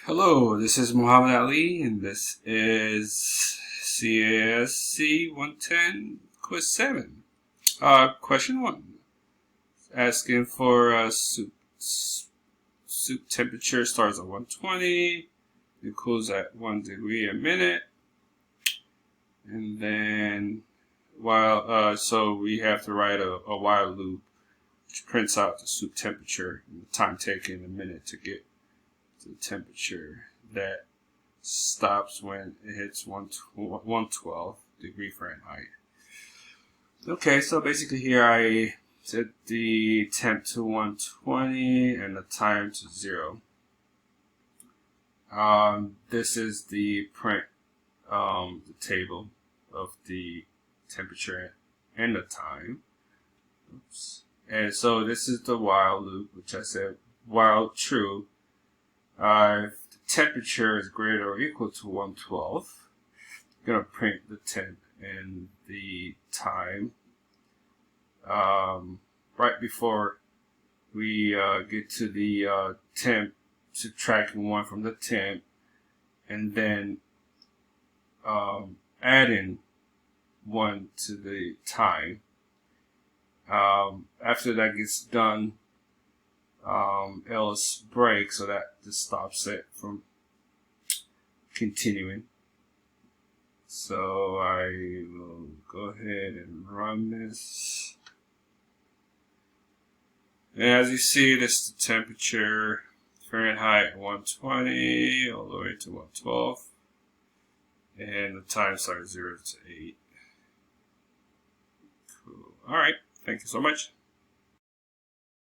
Hello, this is Muhammad Ali, and this is CASC 110, Quiz 7. Question 1. Asking for soup temperature starts at 120, it cools at 1 degree a minute, and then so we have to write a while loop which prints out the soup temperature and the time taken a minute to get the temperature that stops when it hits 112 degree Fahrenheit. Okay, so basically here I set the temp to 120 and the time to 0. This is the print, the table of the temperature and the time. Oops. And so this is the while loop, which I said while true. If the temperature is greater or equal to 112, I'm going to print the temp and the time. Right before we get to the temp, subtracting 1 from the temp, and then adding 1 to the time. After that gets done, else break, so that just stops it from continuing. So I will go ahead and run this. And as you see, this is the temperature, Fahrenheit 120 all the way to 112. And the time starts 0 to 8. Cool. Alright, thank you so much.